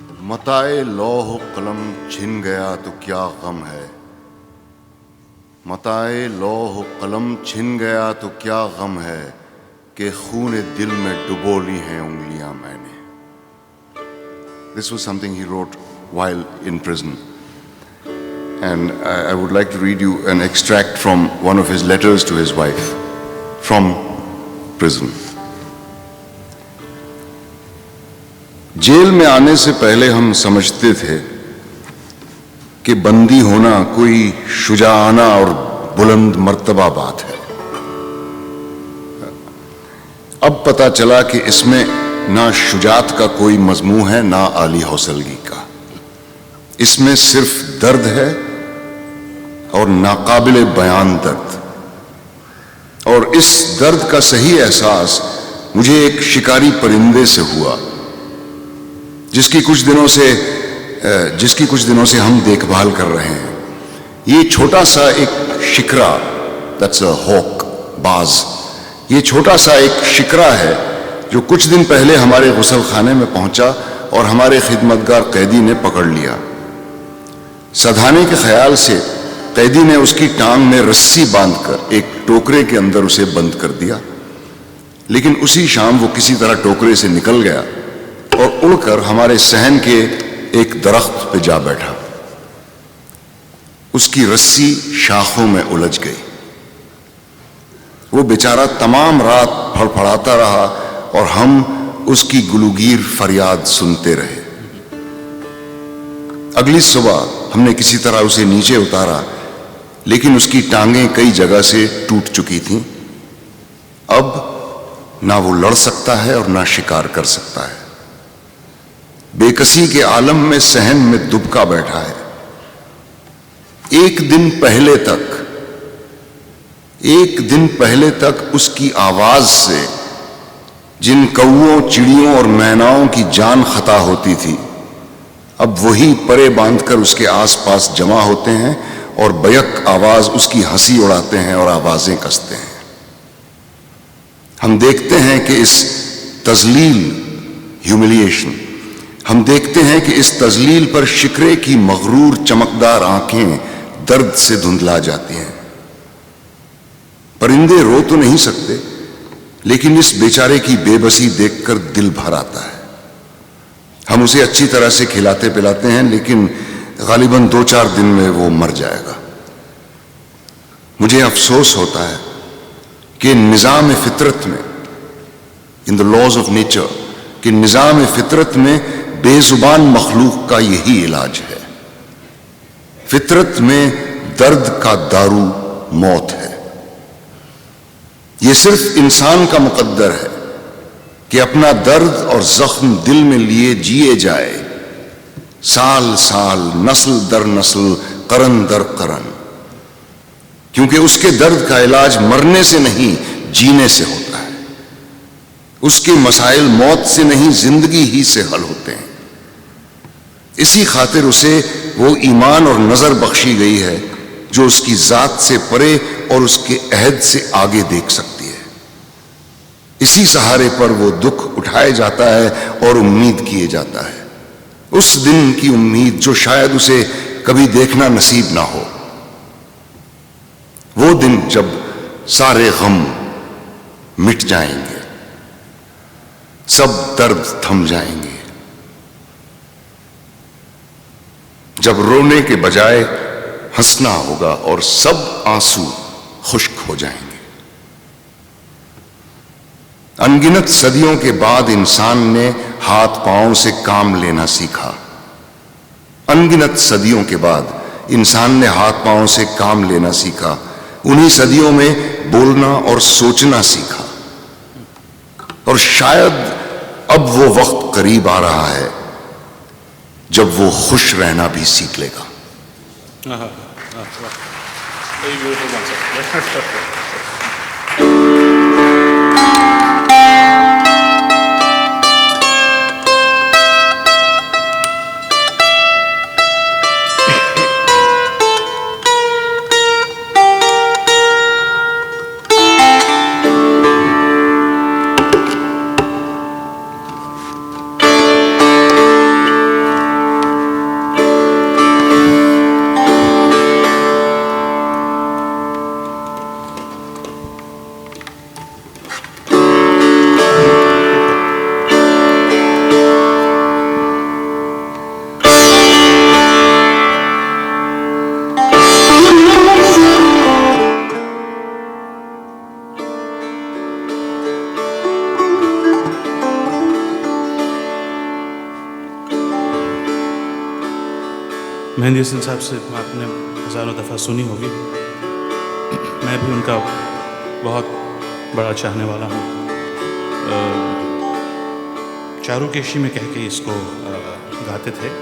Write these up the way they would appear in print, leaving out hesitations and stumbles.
मताए लौह कलम छिन गया तो क्या गम है। मताए लौह कलम छिन गया तो क्या गम है कि खून दिल में डुबो ली हैं उंगलियां मैंने. This was something he wrote while in prison. And I would like to read you an extract from one of his letters to his wife from prison. Jail में आने से पहले हम समझते थे कि बंदी होना कोई शुजाआना और बुलंद मर्तबा बात है. अब पता चला कि इसमें ना शुजात का कोई मजमू है ना आली हौसलगी का. इसमें सिर्फ दर्द है और नाकाबिले बयान दर्द. और इस दर्द का सही एहसास मुझे एक शिकारी परिंदे से हुआ जिसकी कुछ दिनों से हम देखभाल कर रहे हैं. ये छोटा सा एक शिकरा, दैट्स अ हॉक, बाज. ये छोटा सा एक शिकरा है जो कुछ दिन पहले हमारे गुसल खाने में पहुंचा और हमारे खिदमतगार कैदी ने पकड़ लिया. सधाने के ख्याल से कैदी ने उसकी टांग में रस्सी बांधकर एक टोकरे के अंदर उसे बंद कर दिया. लेकिन उसी शाम वो किसी तरह टोकरे से निकल गया और उड़कर हमारे सहन के एक दरख्त पे जा बैठा. उसकी रस्सी शाखों में उलझ गई. वो बेचारा तमाम रात फड़फड़ाता रहा और हम उसकी गुलूगीर फरियाद सुनते रहे. अगली सुबह हमने किसी तरह उसे नीचे उतारा, लेकिन उसकी टांगें कई जगह से टूट चुकी थीं. अब ना वो लड़ सकता है और ना शिकार कर सकता है. बेकसी के आलम में सहन में दुबका बैठा है. एक दिन पहले तक उसकी आवाज से जिन कौओं, चिड़ियों और मैनाओं की जान खता होती थी, अब वही परे बांधकर उसके आसपास जमा होते हैं और बैक आवाज उसकी हंसी उड़ाते हैं और आवाजें कसते हैं. हम देखते हैं कि इस तजलील, ह्यूमिलिएशन, हम देखते हैं कि इस तजलील पर शिकरे की मगरूर चमकदार आंखें दर्द से धुंधला जाती हैं. परिंदे रो तो नहीं सकते, लेकिन इस बेचारे की बेबसी देखकर दिल भर आता है. हम उसे अच्छी तरह से खिलाते पिलाते हैं, लेकिन गालिबन 2-4 दिन में वो मर जाएगा. मुझे अफसोस होता है कि निज़ाम फितरत में, in the laws of nature, कि निज़ाम फितरत में बेजुबान मखलूक का यही इलाज है. फितरत में दर्द का दारू मौत है. यह सिर्फ इंसान का मुकद्दर है कि अपना दर्द और जख्म दिल में लिए जिए जाए, साल साल, नस्ल दर नस्ल, करन दर करन. क्योंकि उसके दर्द का इलाज मरने से नहीं, जीने से होता है. उसके मसाइल मौत से नहीं, जिंदगी ही से हल होते हैं. इसी खातिर उसे वो ईमान और नजर बख्शी गई है जो उसकी जात से परे और उसके अहद से आगे देख सकती है. इसी सहारे पर वो दुख उठाया जाता है और उम्मीद किए जाता है. उस दिन की उम्मीद जो शायद उसे कभी देखना नसीब ना हो. वो दिन जब सारे गम मिट जाएंगे, सब दर्द थम जाएंगे, जब रोने के बजाय हंसना होगा और सब आंसू खुश्क हो जाएंगे. अनगिनत सदियों के बाद इंसान ने हाथ पांव से काम लेना सीखा. अनगिनत सदियों के बाद इंसान ने हाथ पांव से काम लेना सीखा. उन्हीं सदियों में बोलना और सोचना सीखा. और शायद अब वो वक्त करीब आ रहा है जब वो खुश रहना भी सीख लेगा. मेहंदी हसन साहब से आपने हज़ारों दफ़ा सुनी होगी। मैं भी उनका बहुत बड़ा चाहने वाला हूँ। चारुकेशी में कह के इसको गाते थे।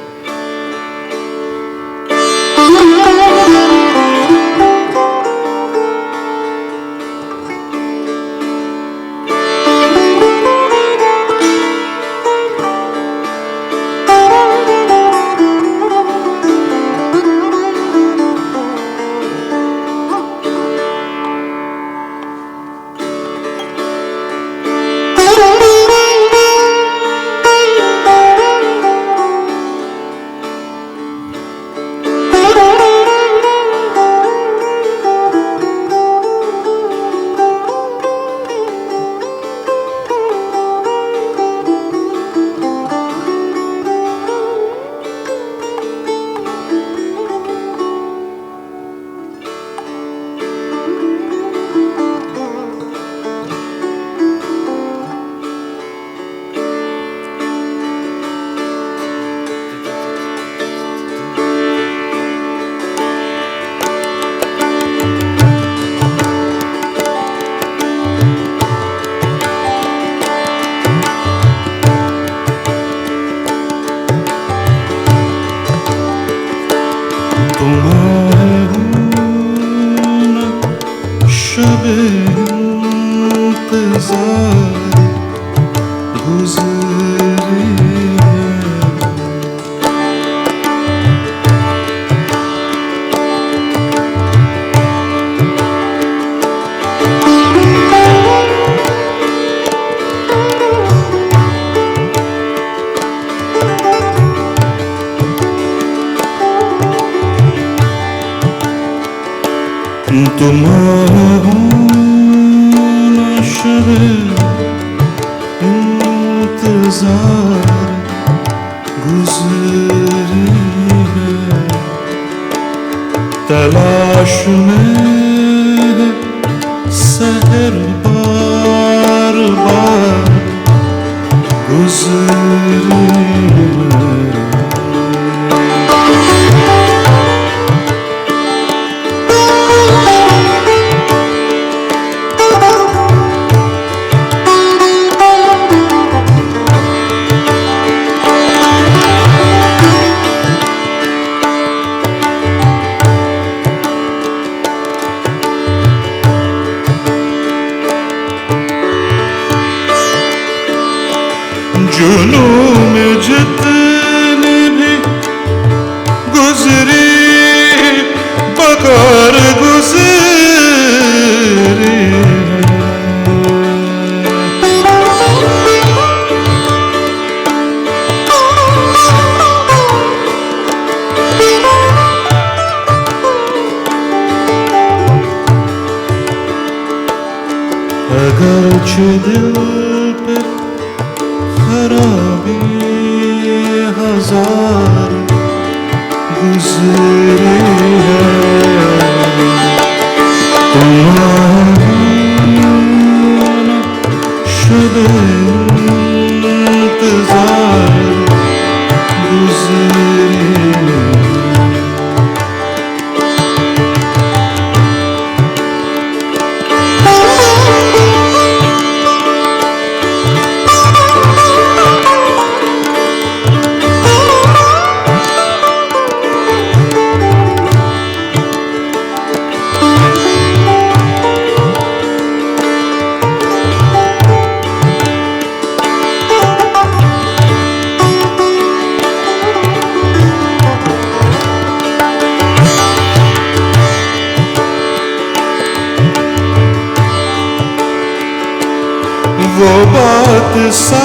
तलाश में सहर बार बार गुजरी जुनून में जितनी भी गुजरी बगैर गुजरी अगरचे दिल पे खराबी हजार गुजरी है तुम्हारा शुभ इंतजार गुजरी वो बात सा